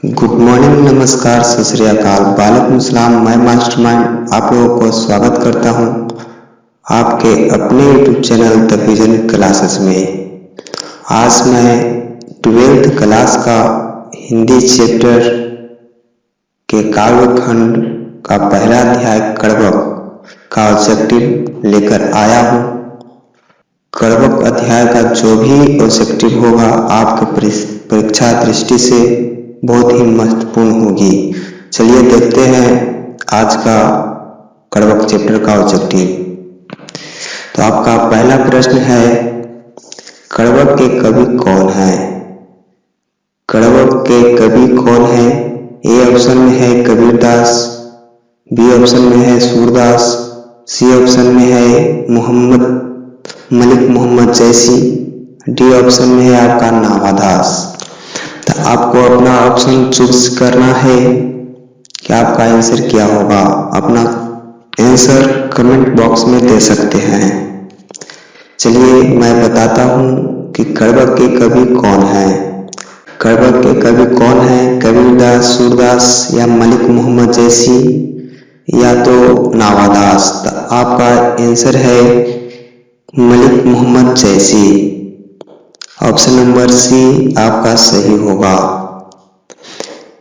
Good morning, नमस्कार, सत श्री अकाल, वालेकुम सलाम। मैं मास्टरमाइंड आप लोगों को स्वागत करता हूं आपके अपने YouTube channel the vision classes में। आज मैं 12th क्लास का हिंदी चैप्टर के काव्यखंड का पहला अध्याय कड़वक का ऑब्जेक्टिव लेकर आया हूं। कड़वक अध्याय का जो भी ऑब्जेक्टिव होगा आपके परीक्षा दृष्टि से बहुत ही महत्वपूर्ण होगी। चलिए देखते हैं आज का कड़वक चैप्टर का ऑब्जेक्टिव। तो आपका पहला प्रश्न है, कड़वक के कवि कौन है? कड़वक के कवि कौन है? ए ऑप्शन में है कबीरदास, बी ऑप्शन में है सूरदास, सी ऑप्शन में है मलिक मोहम्मद जैसी, डी ऑप्शन में है आपका नावादास। तो आपको अपना ऑप्शन चूज करना है कि आपका आंसर क्या होगा। अपना आंसर कमेंट बॉक्स में दे सकते हैं। चलिए मैं बताता हूं कि कड़वक के कवि कौन है। कड़वक के कवि कौन है? कबीरदास, सूरदास या मलिक मोहम्मद जैसी या तो नावादास। तो आपका आंसर है मलिक मोहम्मद जैसी। ऑप्शन नंबर सी आपका सही होगा।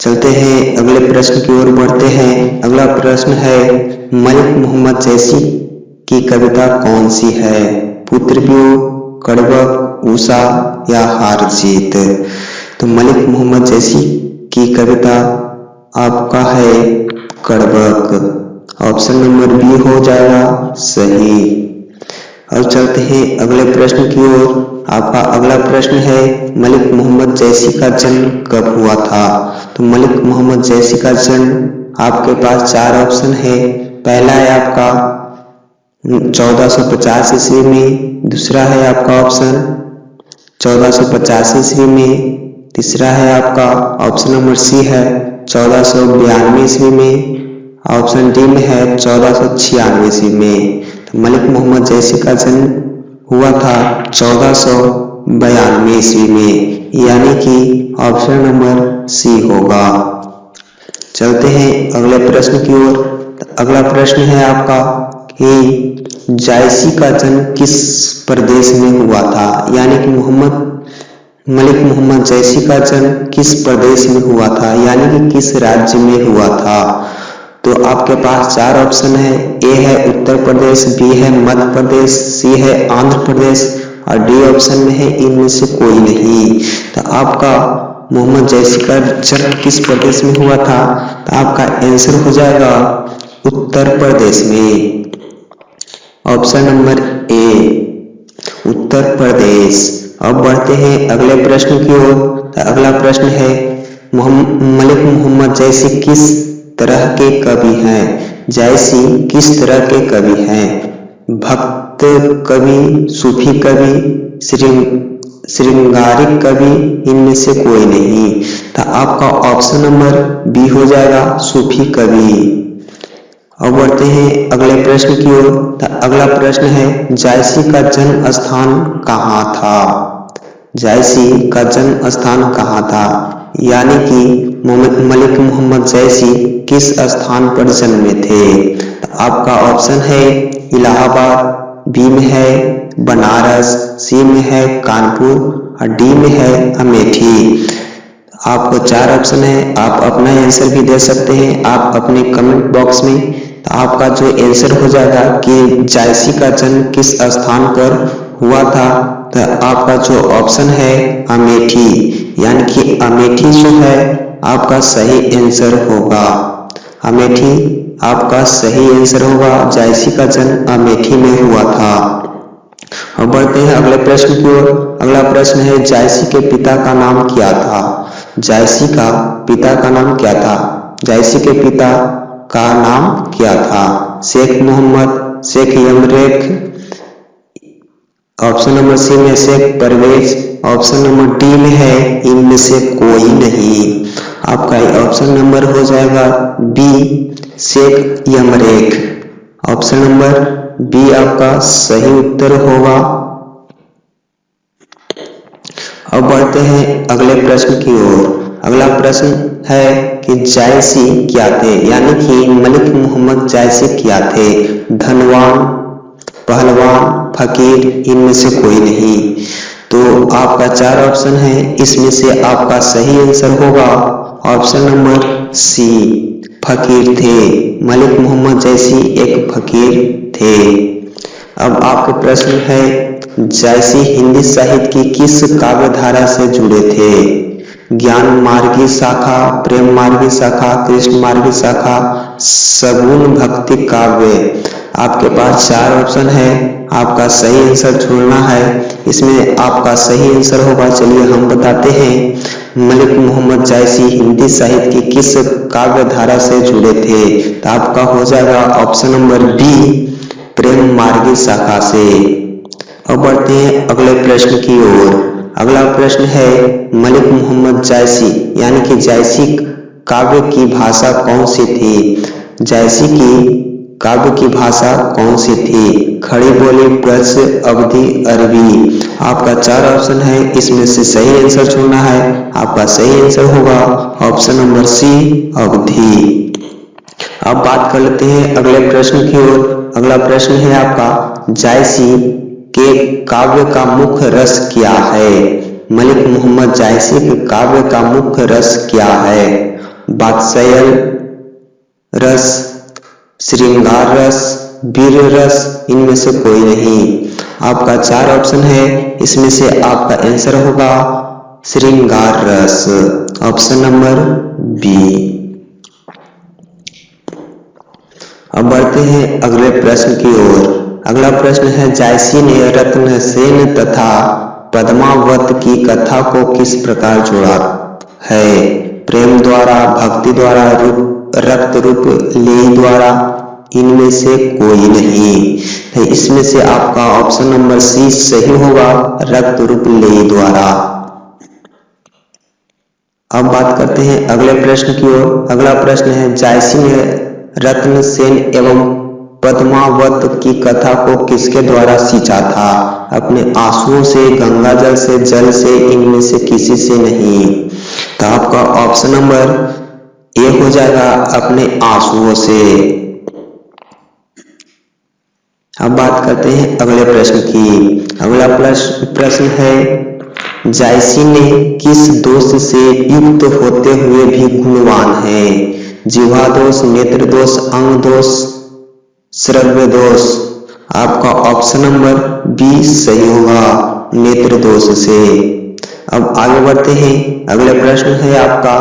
चलते हैं अगले प्रश्न की ओर बढ़ते हैं। अगला प्रश्न है, मलिक मोहम्मद जैसी की कविता कौन सी है? पुत्रव्यूह, कड़वक, उषा या हार जीत। तो मलिक मोहम्मद जैसी की कविता आपका है कड़वक। ऑप्शन नंबर बी हो जाएगा सही। और चलते हैं अगले प्रश्न की ओर। आपका अगला प्रश्न है, मलिक मोहम्मद जैसी का जन्म कब हुआ था? तो मलिक मोहम्मद जैसी का जन्म आपके पास चार ऑप्शन है। पहला है आपका 1450 ईस्वी में, दूसरा है आपका ऑप्शन 1450 ईस्वी में, तीसरा है आपका ऑप्शन नंबर सी है 1492 ईस्वी में, ऑप्शन डी में है 1496 ईस्वी में। तो मलिक मोहम्मद जैसी का जन्म हुआ था 1492 ईस्वी में, यानी कि ऑप्शन नंबर सी होगा। चलते हैं अगले प्रश्न की ओर। अगला प्रश्न है आपका कि जायसी का जन्म किस प्रदेश में हुआ था? यानी कि मलिक मोहम्मद जैसी का जन्म किस प्रदेश में हुआ था, यानी कि किस राज्य में हुआ था? तो आपके पास चार ऑप्शन है। ए है उत्तर प्रदेश, बी है मध्य प्रदेश, सी है आंध्र प्रदेश और डी ऑप्शन में है इनमें से कोई नहीं। तो आपका मोहम्मद जैसी का जन्म किस प्रदेश में हुआ था? तो आपका आंसर हो जाएगा उत्तर प्रदेश में। Option number A Uttar Pradesh. अब बढ़ते हैं अगले प्रश्न की ओर। तो अगला प्रश्न है, मलिक मोहम्मद जैसी किस तरह के कवि हैं? जैसी किस तरह के कवि हैं? भक्त कवि, सूफी कवि, श्रृंगारिक कवि, इनमें से कोई नहीं। तो आपका ऑप्शन नंबर बी हो जाएगा सूफी कवि। अब बढ़ते हैं अगले प्रश्न की ओर। तो अगला प्रश्न है, जायसी का जन्म स्थान कहाँ था? जायसी का जन्म स्थान कहाँ था? यानी कि मलिक मोहम्मद जैसी किस स्थान पर जन्मे थे? तो आपका ऑप्शन है इलाहाबाद, बी में है बनारस, सी में है कानपुर और डी में है अमेठी। आपको चार ऑप्शन है, आप अपना आंसर भी दे सकते हैं आप अपने कमेंट बॉक्स में। तो आपका जो आंसर हो जाएगा कि जायसी का जन्म किस स्थान पर हुआ था, तो आपका जो ऑप्शन है अमेठी, यानी कि अमेठी जो है आपका सही आंसर होगा। अमेठी आपका सही आंसर होगा। जायसी का जन्म अमेठी में हुआ था। अब बढ़ते हैं अगले प्रश्न की ओर। अगला प्रश्न है, जायसी के पिता का नाम क्या था? जायसी का पिता का नाम क्या था? जायसी के पिता का नाम क्या था? Sheikh Mohammad, Sheikh Yamrekh, option number C में Sheikh Parvez, option number D में है इनमें से कोई नहीं। आपका ऑप्शन नंबर हो जाएगा B Sheikh Yamrekh. Option number B आपका सही उत्तर होगा। अब बढ़ते हैं अगले प्रश्न की ओर। अगला प्रश्न है कि जायसी क्या थे, यानी कि मलिक मोहम्मद जायसी क्या थे? धनवान, पहलवान, फकीर, इनमें से कोई नहीं। तो आपका 4 ऑप्शन है, इसमें से आपका सही आंसर होगा ऑप्शन नंबर सी, फकीर थे। मलिक मोहम्मद जायसी एक फकीर थे। अब आपके प्रश्न है, जायसी हिंदी साहित्य की किस काव्य धारा से जुड़े थे? ज्ञान मार्गी शाखा, प्रेम मार्गी शाखा, कृष्ण मार्गी शाखा, सगुण भक्ति काव्य। आपके पास 4 ऑप्शन है, आपका सही आंसर चुनना है। इसमें आपका सही आंसर होगा, चलिए हम बताते हैं। मलिक मोहम्मद जायसी हिंदी साहित्य की किस काव्य धारा से जुड़े थे? तो आपका हो जाएगा ऑप्शन नंबर बी, प्रेम मार्गी शाखा से। अब बढ़ते हैं अगले प्रश्न की ओर। अगला प्रश्न है, मलिक मोहम्मद जायसी यानी कि जायसी काव्य की भाषा कौन सी थी? जायसी की काव्य की भाषा कौन सी थी? खड़ी बोली, ब्रज, अवधी, अरबी। आपका 4 ऑप्शन है, इसमें से सही आंसर चुनना है। आपका सही आंसर होगा ऑप्शन नंबर सी, अवधी। अब बात कर लेते हैं अगले प्रश्न की ओर। अगला प्रश्न है आपका, जायसी के काव्य का मुख्य रस क्या है? मलिक मोहम्मद जायसी के काव्य का मुख्य रस क्या है? वात्सल्य रस, श्रृंगार रस, वीर रस, इनमें से कोई नहीं। आपका 4 ऑप्शन है, इसमें से आपका आंसर होगा श्रृंगार रस, ऑप्शन नंबर बी। अब बढ़ते हैं अगले प्रश्न की ओर। अगला प्रश्न है, जायसी ने रत्नसेन तथा पद्मावत की कथा को किस प्रकार जोड़ा है? प्रेम द्वारा, भक्ति द्वारा, रक्त रूप लेई द्वारा, इनमें से कोई नहीं है। इसमें से आपका ऑप्शन नंबर सी सही होगा, रक्त रूप लेई द्वारा। अब बात करते हैं अगले प्रश्न की ओर। अगला प्रश्न है, जायसी ने रत्नसेन एवं पद्मावत की कथा को किसके द्वारा सींचा था? अपने आंसुओं से, गंगा जल से, जल से, इनमें से किसी से नहीं। तो आपका ऑप्शन नंबर ए हो जाएगा, अपने आंसुओं से। अब बात करते हैं अगले प्रश्न की। अगला प्रश्न है, जायसी ने किस दोष से युक्त होते हुए भी गुणवान है? जिह्वा दोष, नेत्र दोष, अंग दोष, श्रव्य दोष। आपका ऑप्शन नंबर बी सही होगा, नेत्र दोष से। अब आगे बढ़ते हैं। अगला प्रश्न है आपका,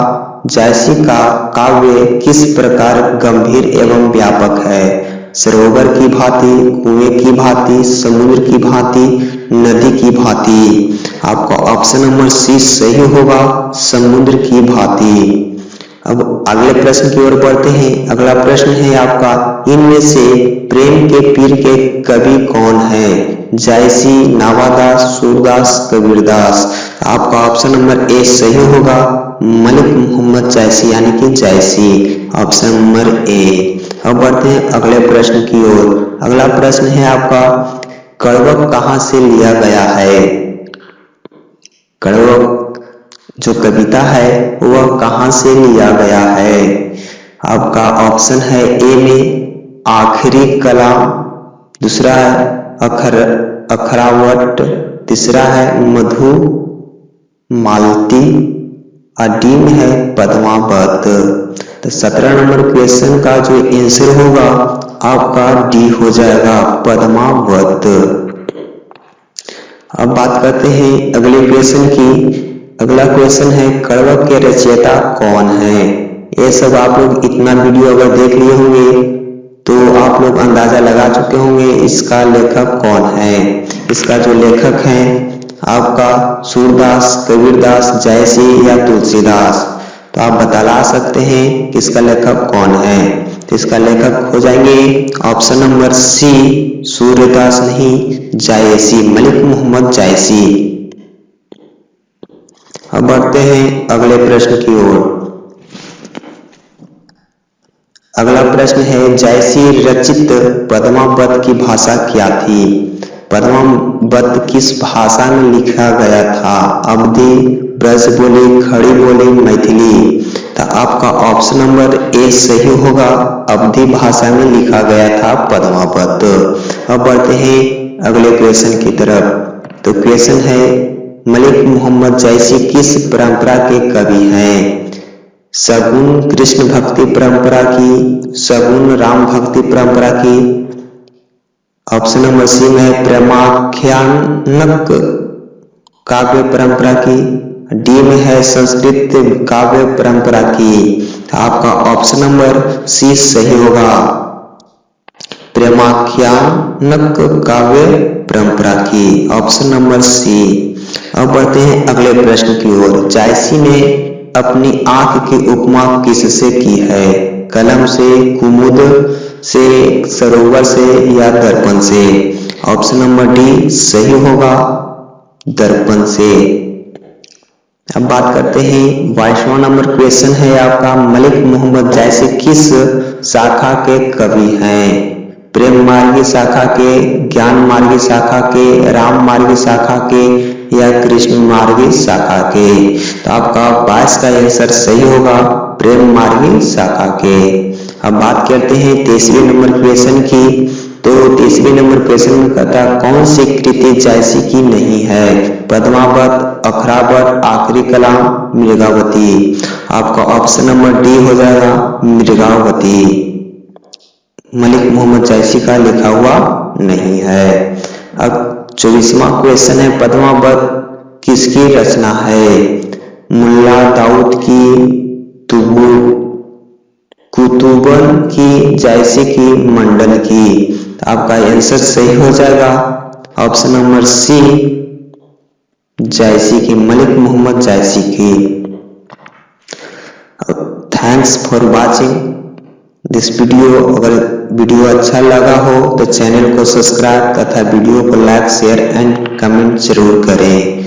जायसी का काव्य किस प्रकार गंभीर एवं व्यापक है? सरोवर की भांति, कुएं की भांति, समुद्र की भांति, नदी की भांति। आपका ऑप्शन नंबर सी सही होगा, समुद्र की भांति। अब अगले प्रश्न की ओर बढ़ते हैं। अगला प्रश्न है आपका, इनमें से प्रेम के पीर के कवि कौन है? जायसी, नावादास, सूरदास, कबीरदास। आपका ऑप्शन नंबर ए सही होगा, मलिक मोहम्मद जायसी यानी कि जायसी, ऑप्शन नंबर ए। अब बढ़ते हैं अगले प्रश्न की ओर। अगला प्रश्न है आपका, कड़वक कहाँ से लिया गया है? कड़वक जो कविता है वह कहाँ से लिया गया है? आपका ऑप्शन है ए में आखिरी कलाम, दूसरा है अखरावट, तीसरा है मधु मालती, और डी में है पद्मावत। तो 17 नंबर क्वेश्चन का जो आंसर होगा आपका डी हो जाएगा, पद्मावत। अब बात करते हैं अगले क्वेश्चन की। अगला क्वेश्चन है, कड़वक के रचयिता कौन है? ये सब आप लोग इतना वीडियो अगर देख लिए होंगे तो आप लोग अंदाजा लगा चुके होंगे इसका लेखक कौन है। इसका जो लेखक है आपका सूरदास, कबीरदास, जायसी या तुलसीदास। तो आप बता सकते हैं कि इसका लेखक कौन है। तो इसका लेखक हो जाएंगे ऑप्शन नंबर सी, सूरदास नहीं, जायसी, मलिक मोहम्मद जायसी। अब बढ़ते हैं अगले प्रश्न की ओर। अगला प्रश्न है, जायसी रचित पद्मावत की भाषा क्या थी? पद्मावत किस भाषा में लिखा गया था? अवधी, ब्रज बोली, खड़ी बोली, मैथिली। तो आपका ऑप्शन नंबर ए सही होगा। अवधी भाषा में लिखा गया था पद्मावत। अब बढ़ते हैं अगले क्वेश्चन की तरफ। तो क्वेश्चन है, मलिक मोहम्मद जैसी किस परंपरा के कवि हैं? सगुण कृष्ण भक्ति परंपरा की, सगुण राम भक्ति परंपरा की, ऑप्शन नंबर सी में प्रेमाख्यानक काव्य परंपरा की, डी में है संस्कृत काव्य परंपरा की। तो आपका ऑप्शन नंबर सी सही होगा, प्रेमाख्यानक काव्य परंपरा की, ऑप्शन नंबर सी। अब बढ़ते हैं अगले प्रश्न की ओर। जायसी ने अपनी आंख की उपमा किससे की है? कलम से, कुमुद से, सरोवर से या दर्पण से? ऑप्शन नंबर डी सही होगा, दर्पण से। अब बात करते हैं 22वां नंबर क्वेश्चन है आपका, मलिक मोहम्मद जैसी किस शाखा के कवि हैं? प्रेम मार्गी शाखा के, ज्ञान मार्गी शाखा के, राम मार्गी शाखा के या कृष्ण मार्गी शाखा के? तो आपका 22 का आंसर सही होगा, प्रेम मार्गी शाखा के। अब बात करते हैं 23वें नंबर क्वेश्चन की। तो 23वें नंबर क्वेश्चन में कहता है, कौन सी कृति जायसी की नहीं है? पद्मावत, अखरावत, आखिरी कलाम, मृगावती। आपका ऑप्शन नंबर डी हो जाएगा, मृगावती। मलिक मोहम्मद जैसी का लिखा हुआ नहीं है। अब 24वां क्वेश्चन है, पद्मावत किसकी रचना है? मुल्ला दाऊद की, कुतुबन की, जायसी की, मंडल की? तो आपका आंसर सही हो जाएगा, ऑप्शन नंबर सी, जायसी की, मलिक मोहम्मद जायसी की। Thanks for watching this video. अगर वीडियो अच्छा लगा हो तो चैनल को सब्सक्राइब तथा वीडियो को लाइक, शेयर एंड कमेंट जरूर करें।